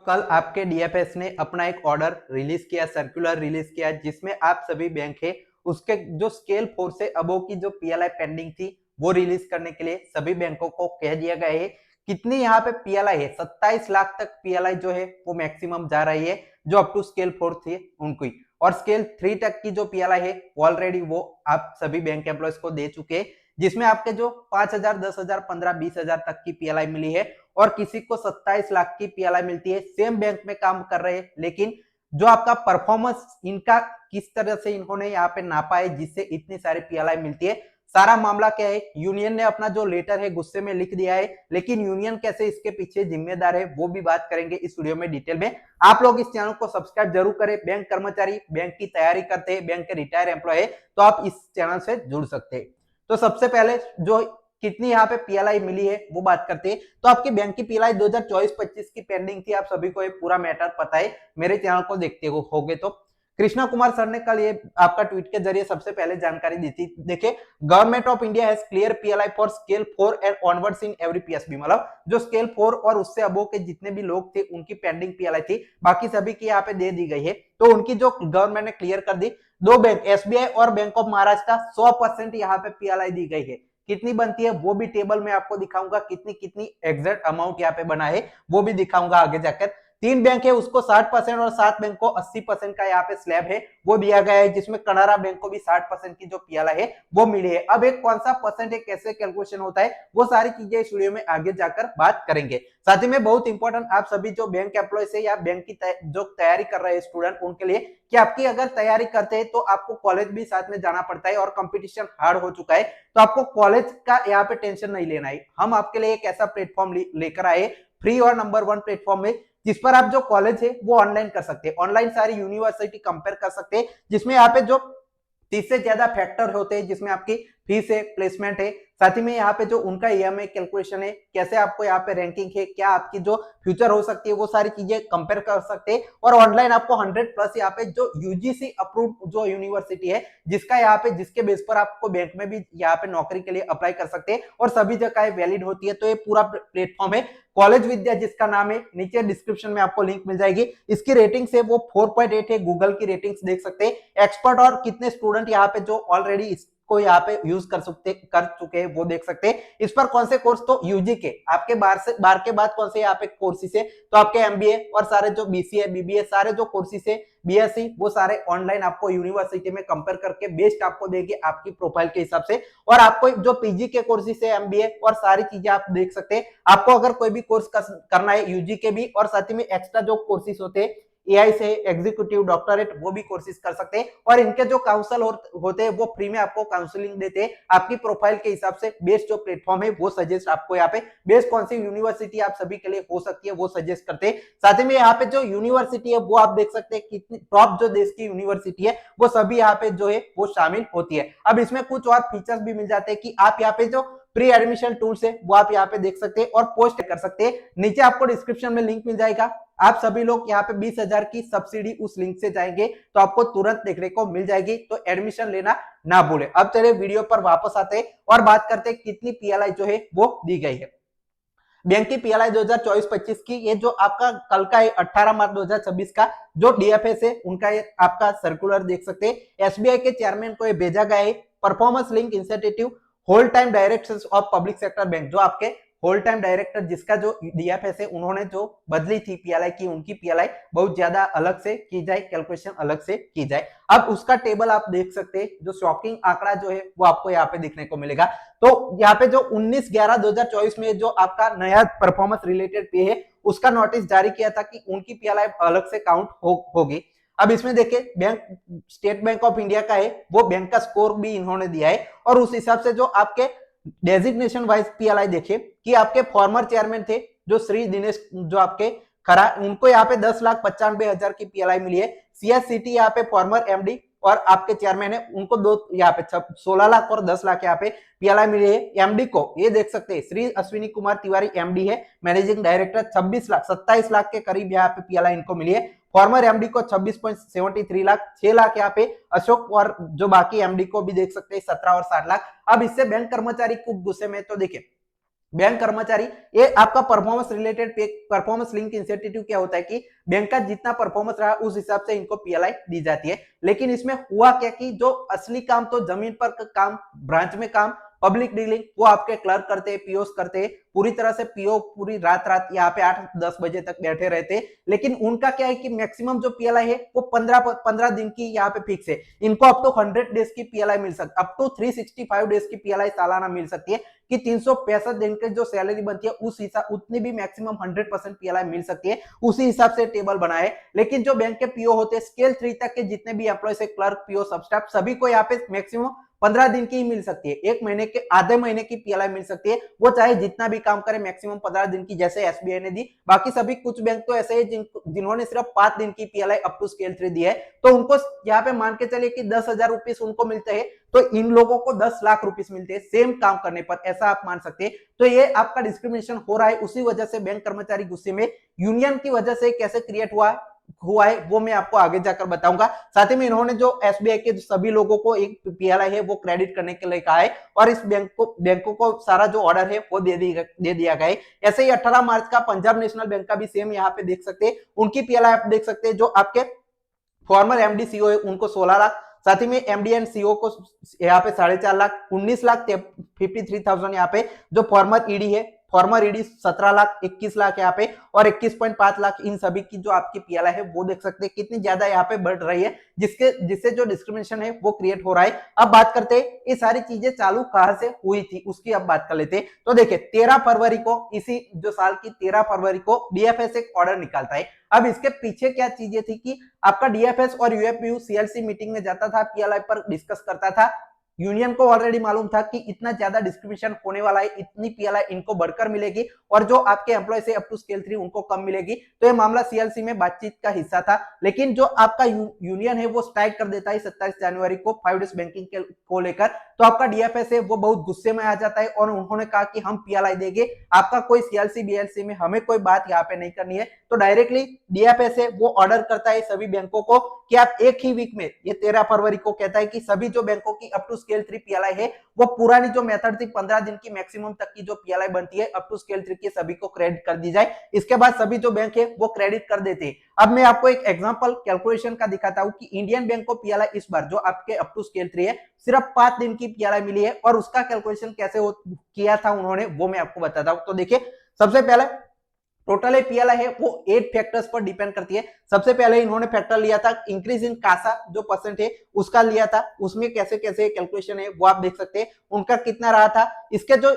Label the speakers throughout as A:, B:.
A: कल आपके डीएफएस ने अपना एक ऑर्डर रिलीज किया, सर्कुलर रिलीज किया, जिसमें आप सभी बैंक है उसके जो स्केल 4 से अबव की जो पीएलआई पेंडिंग थी वो रिलीज करने के लिए सभी बैंकों को कह दिया गया है। कितनी यहाँ पे पीएलआई है, 27 लाख तक पीएलआई जो है वो मैक्सिमम जा रही है, जो अप टू स्केल 4 थी उनको, और स्केल 3 तक की जो पीएलआई है ऑलरेडी वो आप सभी बैंक एम्प्लॉयज को दे चुके हैं, जिसमें आपके जो 5,000, 10,000, 15, 20,000 तक की पीएलआई मिली है और किसी को 27 लाख की पीएलआई मिलती है। सेम बैंक में काम कर रहे हैं, लेकिन जो आपका परफॉर्मेंस इनका किस तरह से इन्होंने यहाँ पे नापा है जिससे इतनी सारी पीएलआई मिलती है। सारा मामला क्या है, यूनियन ने अपना जो लेटर है गुस्से में लिख दिया है, लेकिन यूनियन कैसे इसके पीछे जिम्मेदार है वो भी बात करेंगे इस वीडियो में डिटेल में। आप लोग इस चैनल को सब्सक्राइब जरूर करें। बैंक कर्मचारी, बैंक की तैयारी करते हैं, बैंक के रिटायर एम्प्लॉय है तो आप इस चैनल से जुड़ सकते हैं। तो सबसे पहले जो कितनी यहाँ पे पीएलआई मिली है वो बात करते हैं। तो आपकी बैंक की पीएलआई 2024-25 की पेंडिंग थी, आप सभी को ये पूरा मैटर पता है, मेरे चैनल को देखते होगे तो। कृष्णा कुमार सर ने कल ये आपका ट्वीट के जरिए सबसे पहले जानकारी दी थी। देखिए, government of India has clear PLI for scale 4 and onwards in every PSB, मतलब जो स्केल 4 और उससे अबो के जितने भी लोग थे उनकी पेंडिंग पीएलआई थी, बाकी सभी की यहाँ पे दे दी गई है। तो उनकी जो गवर्नमेंट ने क्लियर कर दी, दो बैंक एसबीआई और बैंक ऑफ महाराष्ट्र 100% यहाँ पे पीएलआई दी गई है। कितनी बनती है वो भी टेबल में आपको दिखाऊंगा, कितनी कितनी एग्जैक्ट अमाउंट यहाँ पे बना है वो भी दिखाऊंगा आगे जाकर। 3 बैंक है उसको 60% और 7 बैंक को 80% का यहाँ पे स्लैब है वो दिया गया है, जिसमें कनारा बैंक को भी 60% की जो पीएलआई है वो मिली है। अब एक कौन सा परसेंट है, कैसे कैलकुलेशन होता है, वो सारी चीजें इस वीडियो में आगे जाकर बात करेंगे। साथ ही में बहुत इंपॉर्टेंट, आप सभी जो बैंक एम्प्लॉय है या बैंक की जो तैयारी कर रहे हैं स्टूडेंट, उनके लिए कि आपकी अगर तैयारी करते हैं तो आपको कॉलेज भी साथ में जाना पड़ता है और कंपटीशन हार्ड हो चुका है, तो आपको कॉलेज का यहाँ पे टेंशन नहीं लेना है। हम आपके लिए एक ऐसा प्लेटफॉर्म लेकर आए, फ्री और नंबर 1 प्लेटफॉर्म है, जिस पर आप जो कॉलेज है वो ऑनलाइन कर सकते हैं, ऑनलाइन सारी यूनिवर्सिटी कंपेयर कर सकते हैं, जिसमें यहाँ पे जो 30 से ज्यादा फैक्टर होते हैं, जिसमें आपकी फीस है, प्लेसमेंट है, साथ ही में यहाँ पे जो उनका ईएमआई कैलकुलेशन है, कैसे आपको यहाँ पे रैंकिंग है, क्या आपकी जो फ्यूचर हो सकती है, वो सारी चीजें कंपेयर कर सकते हैं। और ऑनलाइन आपको 100+ यहाँ पे जो यूजीसी अप्रूव्ड जो यूनिवर्सिटी है, जिसका यहाँ पे जिसके बेस पर आपको बैंक में भी यहाँ पे नौकरी के लिए अप्लाई कर सकते हैं और सभी जगह वैलिड होती है। तो ये पूरा प्लेटफॉर्म है कॉलेज विद्या, जिसका नाम है, नीचे डिस्क्रिप्शन में आपको लिंक मिल जाएगी। इसकी रेटिंग्स है वो 4.8 है, गूगल की रेटिंग्स देख सकते हैं। एक्सपर्ट और कितने स्टूडेंट यहाँ पे जो ऑलरेडी को यहाँ पे यूज कर चुके हैं वो देख सकते हैं। इस पर कौन से कोर्स, तो यूजी के आपके बार के बाद कौन से यहाँ पे कोर्सेस है, तो आपके एमबीए और सारे जो बीसीए बीबीए सारे जो कोर्सेस है, बीएससी, वो सारे ऑनलाइन आपको यूनिवर्सिटी में कंपेयर करके बेस्ट आपको देगी आपकी प्रोफाइल के हिसाब से। और आपको जो पीजी के कोर्सेस है, एमबीए और सारी चीजें आप देख सकते हैं। आपको अगर कोई भी कोर्स करना है यूजी के भी, और साथ ही में एक्स्ट्रा जो कोर्सेस होते हैं एआई से एग्जीक्यूटिव डॉक्टरेट, वो भी कोर्सेज कर सकते हैं। और इनके जो काउंसिल होते हैं वो फ्री में आपको काउंसलिंग देते हैं, आपकी प्रोफाइल के हिसाब से बेस्ट जो प्लेटफॉर्म है वो सजेस्ट आपको यहाँ पे बेस्ट कौन सी यूनिवर्सिटी आप सभी के लिए हो सकती है वो सजेस्ट करते हैं। साथ ही में यहाँ पे जो यूनिवर्सिटी है वो आप देख सकते हैं, कितनी टॉप जो देश की यूनिवर्सिटी है वो सभी यहाँ पे जो है वो शामिल होती है। अब इसमें कुछ और फीचर्स भी मिल जाते हैं कि आप यहाँ पे जो प्री एडमिशन टूल्स है वो आप यहाँ पे देख सकते हैं और पोस्ट कर सकते हैं। नीचे आपको डिस्क्रिप्शन में लिंक मिल जाएगा, आप सभी लोग यहाँ पे 20,000 की सब्सिडी उस लिंक से जाएंगे तो आपको तुरंत देखने को मिल जाएगी, तो एडमिशन लेना ना भूले। अब चलिए वीडियो पर वापस आते हैं और बात करते हैं कितनी पीएलआई जो है वो दी गई है। बैंक की पीएलआई 2024-25 की, ये जो आपका कल का 18 मार्च 2026 का जो डीएफएस है उनका ये आपका सर्कुलर देख सकते हैं। एसबीआई के चेयरमैन को ये भेजा गया है। Performance link incentive whole time directors of public sector bank, जो आपके होल टाइम डायरेक्टर जिसका जो डीएफएस है उन्होंने जो बदली थी पीएलआई की, उनकी पीएलआई बहुत ज्यादा अलग से की जाए, कैलकुलेशन अलग से की जाए। अब उसका टेबल आप देख सकते हैं, जो शॉकिंग आंकड़ा जो है वो आपको यहाँ पे देखने को मिलेगा। तो यहाँ पे जो 19/11/2024 में जो आपका नया परफॉर्मेंस रिलेटेड पे है उसका नोटिस जारी किया था कि उनकी पीएलआई अलग से काउंट होगी। अब इसमें देखिए, bank state bank of India का है वो बैंक का स्कोर भी इन्होंने दिया है, और उस हिसाब से जो आपके डेजिग्नेशन वाइज पीएलआई देखिए कि आपके फॉर्मर चेयरमैन थे जो श्री दिनेश जो आपके खरा, उनको यहाँ पे 10,95,000 की पीएलआई मिली है। सीएससीटी यहाँ पे फॉर्मर एमडी और आपके चेयरमैन है, उनको दो यहाँ पे 16 लाख और 10 लाख यहाँ पे पीएलआई मिली है। एमडी को ये देख सकते हैं, श्री अश्विनी कुमार तिवारी एमडी है, मैनेजिंग डायरेक्टर, 26 लाख 27 लाख के करीब यहाँ पे पीएलआई इनको मिली है। फॉर्मर एमडी को 26.73 लाख, 6 लाख यहाँ पे अशोक, और जो बाकी एमडी को भी देख सकते हैं 17 और 60 लाख। अब इससे बैंक कर्मचारी खूब गुस्से में, तो देखिए बैंक कर्मचारी, ये आपका परफॉर्मेंस रिलेटेड पे, परफॉर्मेंस लिंक इंसेंटिव क्या होता है कि बैंक का जितना परफॉर्मेंस रहा उस हिसाब से इनको पीएलआई दी जाती है। लेकिन इसमें हुआ क्या कि जो असली काम तो जमीन पर काम, ब्रांच में काम, पब्लिक डीलिंग वो आपके क्लर्क करते हैं, पीओस करते हैं, पूरी तरह से पीओ पूरी रात रात यहाँ पे 8-10 बजे तक बैठे रहते। लेकिन उनका क्या है कि मैक्सिमम जो पीएलआई है वो 15 दिन की यहाँ पे फिक्स है। इनको अप टू 100 डेज की पीएलआई मिल सकती, अप टू 365 डेज की पीएलआई सालाना मिल सकती है कि 365 दिन के जो सैलरी बनती है उस हिसाब उतनी भी मैक्सिमम 100% पीएलआई मिल सकती है, उसी हिसाब से टेबल बना है। लेकिन जो बैंक के पीओ होते हैं स्केल 3 तक के जितने भी एम्प्लॉय है, क्लर्क, पीओ, सब स्टाफ, सभी को यहाँ पे मैक्सिमम 15 दिन की ही मिल सकती है। एक महीने के, आधे महीने की पीएलआई मिल सकती है, वो चाहे जितना भी काम करे, मैक्सिमम 15 दिन की, जैसे एसबीआई ने दी। बाकी सभी कुछ बैंक तो ऐसे है जिन्होंने सिर्फ 5 दिन की पीएलआई अप टू स्केल 3 दी है, तो उनको यहाँ पे मान के चलिए कि 10,000 रुपीस उनको मिलते हैं, तो इन लोगों को 10 लाख रुपीस मिलते हैं सेम काम करने पर, ऐसा आप मान सकते हैं। तो ये आपका डिस्क्रिमिनेशन हो रहा है, उसी वजह से बैंक कर्मचारी गुस्से में, यूनियन की वजह से कैसे क्रिएट हुआ है वो मैं आपको आगे जाकर बताऊंगा। साथ ही में इन्होंने जो एसबीआई के सभी लोगों को एक पीएलआई है वो क्रेडिट करने के लिए कहा है, और इस बैंकों को सारा जो ऑर्डर है वो दे दिया गया है। ऐसे ही 18 मार्च का पंजाब नेशनल बैंक का भी सेम यहाँ पे देख सकते हैं, उनकी पीएलआई आप देख सकते हैं। जो आपके फॉर्मर एमडी सीओ है उनको 16 लाख, साथ ही में एमडी एंड सीओ को यहाँ पे 4.5 लाख, 19,53,000 यहाँ पे जो फॉर्मर ईडी है, फॉर्मर ईडी 17 लाख, 21 लाख यहाँ पे, और 21.5 लाख इन सभी की जो आपकी पीएलआई है वो देख सकते हैं कितनी ज्यादा यहाँ पे बढ़ रही है, जिससे जो डिस्क्रिमिनेशन है वो क्रिएट हो रहा है। अब बात करते हैं ये सारी चीजें चालू कहां से हुई थी उसकी अब बात कर लेते हैं। तो देखिए 13 फरवरी को, इसी जो साल की 13 फरवरी को डीएफएस एक ऑर्डर निकालता है। अब इसके पीछे क्या चीजें थी कि आपका डीएफएस और यूएफपीयू सीएलसी मीटिंग में जाता था, पीएलआई पर डिस्कस करता था। यूनियन को ऑलरेडी मालूम था कि इतना ज्यादा डिस्क्रिमिनेशन होने वाला है, इतनी पीएलआई इनको बढ़कर मिलेगी, और जो आपके एम्प्लॉय से अप टू स्केल 3 उनको कम मिलेगी। तो ये मामला सीएलसी में बातचीत का हिस्सा था। लेकिन जो आपका यूनियन है वो स्ट्राइक कर देता है 27 जनवरी को 5 डेज बैंकिंग को लेकर। तो आपका डीएफएस है वो बहुत गुस्से में आ जाता है, और उन्होंने कहा कि हम पीएलआई देंगे, आपका कोई सीएलसी बीएलसी में हमें कोई बात यहाँ पे नहीं करनी है। तो डायरेक्टली डीएफएस है वो ऑर्डर करता है सभी बैंकों को कि आप एक ही वीक में, ये 13 फरवरी को कहता है कि सभी जो बैंकों की अप टू स्केल 3 पीएलआई है वो पुरानी जो मेथड थी 15 दिन की मैक्सिमम तक की जो पीएलआई बनती है अप टू स्केल 3 की सभी को क्रेडिट कर दी जाए। इसके बाद सभी जो बैंक है वो क्रेडिट कर देते हैं। अब मैं आपको एक एग्जांपल कैलकुलेशन का दिखाता हूं कि इंडियन बैंक को पीएलआई इस बार जो आपके अप टू स्केल 3 है सिर्फ 5 दिन की पीएलआई मिली है, और उसका कैलकुलेशन कैसे किया था उन्होंने वो मैं आपको बताता हूं। तो देखिए सबसे पहले टोटल पीएलआई है वो 8 फैक्टर्स पर डिपेंड करती है। सबसे पहले इन्होंने फैक्टर लिया था इंक्रीज इन कासा जो परसेंट है उसका लिया था, उसमें कैसे कैसे कैलकुलेशन है वो आप देख सकते हैं, उनका कितना रहा था। इसके जो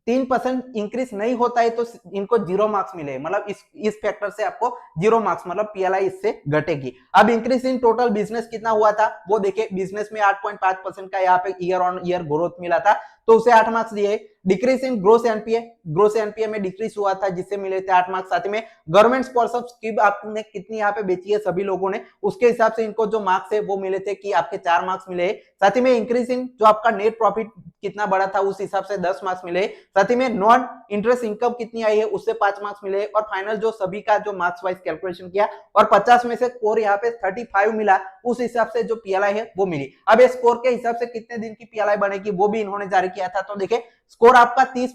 A: 3% इंक्रीज नहीं होता है तो इनको 0 मार्क्स मिले, मतलब इस फैक्टर से आपको 0 मार्क्स, मतलब पीएलआई इससे घटेगी। अब इंक्रीज इन टोटल बिजनेस कितना हुआ था वो देखिए, बिजनेस में 8.5% का यहाँ पे ईयर ऑन ईयर ग्रोथ मिला था, तो उसे 8 मार्क्स दिए। डिक्रीज इन ग्रोस एनपीए में डिक्रीज हुआ था जिससे मिले थे 8 मार्क्स। साथ में गवर्नमेंट स्पॉन्सर्स की आपने कितनी यहाँ पे बेची है सभी लोगों ने, उसके हिसाब से इनको जो मार्क्स है वो मिले थे कि आपके 4 मार्क्स मिले। साथ ही में इंक्रीज इन जो आपका नेट प्रॉफिट कितना बड़ा था उस हिसाब से 10 मार्क्स मिले। साथ ही में नॉन इंटरेस्ट इनकम कितनी आई है उससे 5 मार्क्स मिले, और फाइनल जो सभी का जो मार्क्स वाइज कैलकुलेशन किया और 50 में से स्कोर यहाँ पे 35 मिला, उस हिसाब से जो पीएलआई है वो मिली। अब ये स्कोर के हिसाब से कितने दिन की पीएलआई बनेगी वो भी इन्होंने जारी किया था। तो देखिए स्कोर आपका 30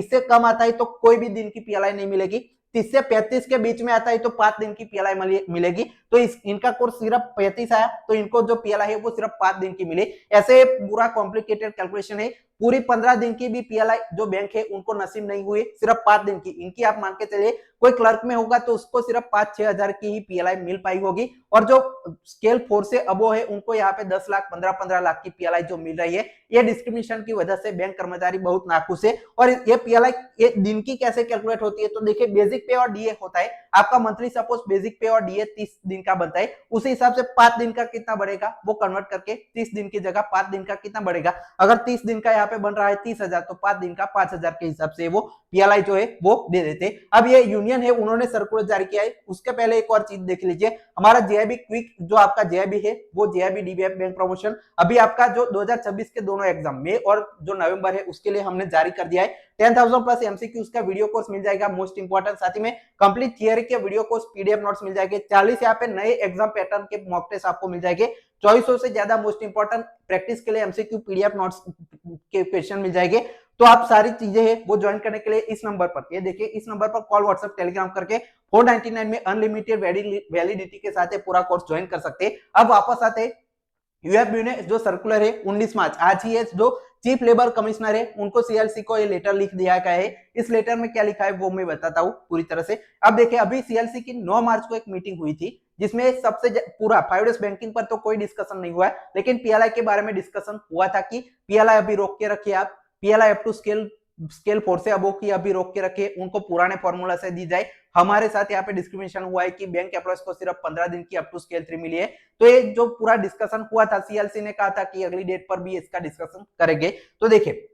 A: से कम आता है तो कोई भी दिन की पीएलआई नहीं मिलेगी, 30 से 35 के बीच में आता है तो 5 दिन की पीएलआई मिलेगी। तो इनका कोर्स सिर्फ 35 आया तो इनको जो पीएलआई है वो सिर्फ 5 दिन की मिली। ऐसे पूरा कॉम्प्लिकेटेड कैलकुलेशन है, पूरी 15 दिन की भी पीएलआई जो बैंक है उनको नसीब नहीं हुई, सिर्फ 5 दिन की इनकी। आप मान के चलिए कोई क्लर्क में होगा तो उसको सिर्फ 5-6 हजार की ही पीएलआई मिल पाई होगी, और जो स्केल 4 से अबो है उनको यहाँ पे 10 लाख 15-15 लाख की पीएलआई जो मिल रही है। ये डिस्क्रिमिनेशन की वजह से बैंक कर्मचारी बहुत नाखुश है। और ये पीएलआई ये दिन की कैसे कैलकुलेट होती है, तो देखिए बेसिक पे और डीए होता है आपका मंथली, सपोज बेसिक पे और डीए 30 दिन का बनता है, उसी हिसाब से 5 दिन का कितना बढ़ेगा वो कन्वर्ट करके 30 दिन की जगह 5 दिन का कितना बढ़ेगा। अगर 30 दिन का यहाँ पे बन रहा है 30,000 तो 5 दिन का 5,000 के हिसाब से वो पीएलआई जो है वो दे देते। अब ये यूनियन है उन्होंने सर्कुलर जारी किया है, उसके पहले एक और चीज देख लीजिए, हमारा जेआईबी क्विक जो आपका जेआईबी है वो जेआईबी डीबीएफ बैंक प्रमोशन अभी आपका जो 2026 के दोनों एग्जाम में और जो नवंबर है उसके लिए हमने जारी कर दिया है। 10,000 प्लस एमसीक्यू का वीडियो कोर्स मिल जाएगा मोस्ट इंपोर्टेंट, साथ ही में कंप्लीट थियरी के वीडियो कोर्स पीडीएफ नोट्स मिल जाएंगे, 40 यहाँ पे नए एग्जाम पैटर्न के मॉक टेस्ट आपको मिल जाएंगे, 2400 से ज्यादा मोस्ट इंपोर्टेंट प्रैक्टिस के लिए एमसीक्यू पीडीएफ नोट्स के क्वेश्चन मिल जाएंगे, तो आप सारी चीजें हैं वो ज्वाइन करने के लिए इस नंबर पर, ये देखिए इस नंबर पर कॉल, व्हाट्सएप, टेलीग्राम करके 499 में अनलिमिटेड वैलिडिटी के साथ पूरा कोर्स ज्वाइन कर सकते हैं। अब वापस आते हैं यूएफबी ने जो सर्कुलर है 19 मार्च, आज ही है, जो चीफ लेबर कमिश्नर है उनको सीएलसी को ये लेटर लिख दिया गया है। इस लेटर में क्या लिखा है वो मैं बताता हूँ पूरी तरह से। अब देखिए अभी सीएलसी की 9 मार्च को एक मीटिंग हुई थी जिसमें सबसे पूरा 5 डेज बैंकिंग पर तो कोई डिस्कशन नहीं हुआ है, लेकिन पीएलआई के बारे में डिस्कशन हुआ था कि पीएलआई अभी रोक के रखिए, आप पीएलआई अप टू स्केल 4 से अबो की अभी रोक के रखिए, उनको पुराने फॉर्मूला से दी जाए। हमारे साथ यहाँ पे डिस्क्रिमिनेशन हुआ है कि बैंक एम्प्लॉयज को सिर्फ 15 दिन की अप टू स्केल 3 मिली है। तो ये जो पूरा डिस्कशन हुआ था, सीएलसी ने कहा था कि अगली डेट पर भी इसका डिस्कशन करेंगे। तो देखिए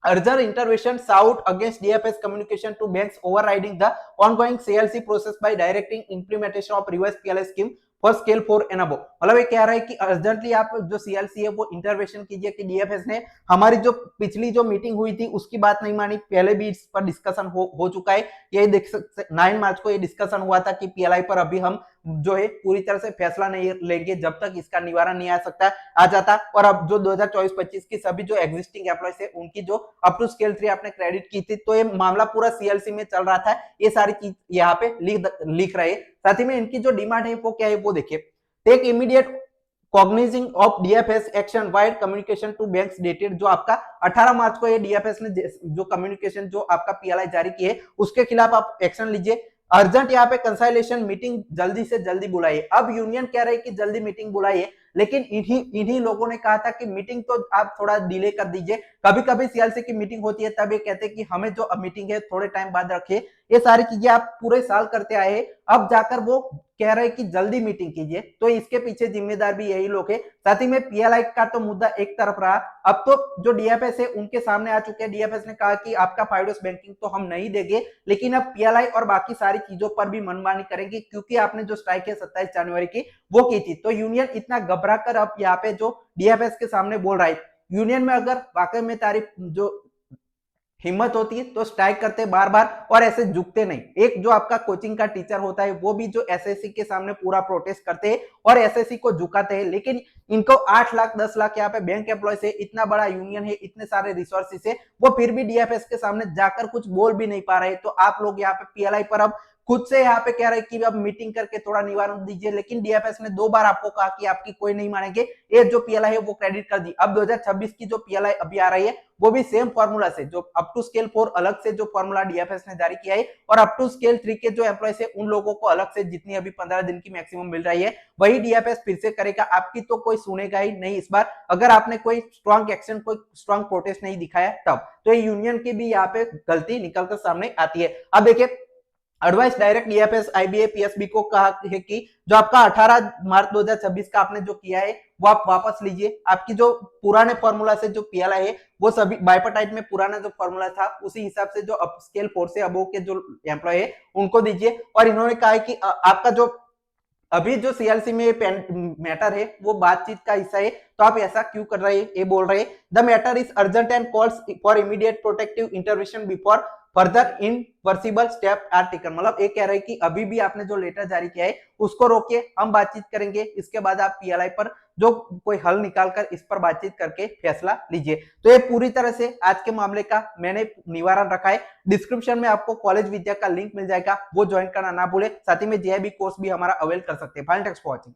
A: urgent intervention sought against DFS communication to banks overriding the ongoing CLC process by directing implementation of revised PLI scheme for scale 4 and above। मतलब ये कह रहा है कि अर्जेंटली आप जो सीएलसी है वो इंटरवेंशन कीजिए कि डीएफएस ने हमारी जो पिछली जो मीटिंग हुई थी उसकी बात नहीं मानी, पहले भी इस पर डिस्कशन हो चुका है। ये देख सकते 9 मार्च को ये डिस्कशन हुआ था कि पीएलआई पर अभी हम जो है पूरी तरह से फैसला नहीं लेंगे जब तक इसका निवारण नहीं आ जाता। और अब जो 2024-25 की सभी जो एग्जिस्टिंग एम्प्लॉयज है उनकी जो अप टू स्केल 3 आपने क्रेडिट की थी, तो ये मामला पूरा सीएलसी में चल रहा था। ये सारी चीज यहाँ पे लिख रहे हैं। साथ ही में इनकी जो डिमांड है वो क्या है वो देखिए, take immediate cognizing of DFS action vide communication to banks dated, जो आपका 18 मार्च को ये डीएफएस ने जो कम्युनिकेशन जो आपका पीएलआई जारी की है उसके खिलाफ आप एक्शन लीजिए। अर्जेंट यहाँ पे कंसाइलेशन मीटिंग जल्दी से जल्दी बुलाइए। अब यूनियन कह रही है कि जल्दी मीटिंग बुलाइए, लेकिन इन्हीं लोगों ने कहा था कि मीटिंग तो आप थोड़ा डिले कर दीजिए। कभी कभी सीएलसी की मीटिंग होती है तब ये कहते हैं कि हमें जो मीटिंग है थोड़े टाइम बाद रखिए। ये सारी चीजें आप पूरे साल करते आए हैं, अब जाकर वो कह रहे हैं कि जल्दी मीटिंग कीजिए, तो इसके पीछे जिम्मेदार भी यही लोग हैं। साथ ही में पीएलआई का तो मुद्दा एक तरफ रहा, अब तो जो डीएफएस है उनके सामने आ चुके हैं। डीएफएस ने कहा कि आपका 5 डेज बैंकिंग तो हम नहीं देंगे, लेकिन अब पीएलआई और बाकी सारी चीजों पर भी मनमानी करेंगे, क्योंकि आपने जो स्ट्राइक है 27 जनवरी की वो की थी। तो यूनियन इतना घबरा कर अब यहाँ पे जो डीएफएस के सामने बोल रहा है, यूनियन में अगर वाकई में तारीफ जो हिम्मत होती है तो स्ट्राइक करते बार बार और ऐसे झुकते नहीं। एक जो आपका कोचिंग का टीचर होता है वो भी जो एसएससी के सामने पूरा प्रोटेस्ट करते हैं और एसएससी को झुकाते हैं, लेकिन इनको 8 लाख 10 लाख यहाँ पे बैंक एम्प्लॉय है, इतना बड़ा यूनियन है, इतने सारे रिसोर्सेस है, वो फिर भी डीएफएस के सामने जाकर कुछ बोल भी नहीं पा रहे। तो आप लोग यहाँ पे पीएलआई पर अब खुद से यहाँ पे कह रहे हैं कि अब मीटिंग करके थोड़ा निवारण दीजिए, लेकिन डीएफएस ने 2 बार आपको कहा कि आपकी कोई नहीं मानेंगे, ये जो पीएलआई है वो क्रेडिट कर दी। अब 2026 की जो पीएलआई अभी आ रही है वो भी सेम फॉर्मूला से, जो अप टू स्केल 4 अलग से जो फॉर्मूला डीएफएस ने जारी किया है और अप टू स्केल 3 के जो एम्प्लॉयज है उन लोगों को अलग से जितनी अभी 15 दिन की मैक्सिमम मिल रही है वही डीएफएस फिर से करेगा। आपकी तो कोई सुनेगा ही नहीं इस बार, अगर आपने कोई स्ट्रॉन्ग एक्शन, कोई स्ट्रॉन्ग प्रोटेस्ट नहीं दिखाया तब। तो ये यूनियन की भी यहाँ पे गलती निकलकर सामने आती है। अब देखिए advice direct DFS IBA PSB को कहा है कि जो आपका 18 मार्च 2026 का आपने जो किया है वो आप वापस लीजिए। आपकी जो पुराने फॉर्मूला से जो पीएलआई है वो सभी बाइपार्टाइट में पुराना जो फॉर्मूला था उसी हिसाब से जो अप स्केल 4 से अबोव के जो एम्प्लॉय है उनको दीजिए। और इन्होंने कहा है कि आपका जो अभी जो सीएलसी में मैटर है वो बातचीत का हिस्सा है, तो आप ऐसा क्यों कर रहे हैं, ये बोल रहे हैं। The matter is urgent and calls for immediate protective intervention before further irreversible step are taken. मतलब ये कह रहे हैं कि अभी भी आपने जो लेटर जारी किया है उसको रोकिए, हम बातचीत करेंगे, इसके बाद आप पीएलआई पर जो कोई हल निकालकर इस पर बातचीत करके फैसला लीजिए। तो ये पूरी तरह से आज के मामले का मैंने निवारण रखा है। डिस्क्रिप्शन में आपको कॉलेज विद्या का लिंक मिल जाएगा, वो ज्वाइन करना ना भूले। साथ ही में जेआईबी कोर्स भी हमारा अवेल कर सकते हैं। Final thanks for watching.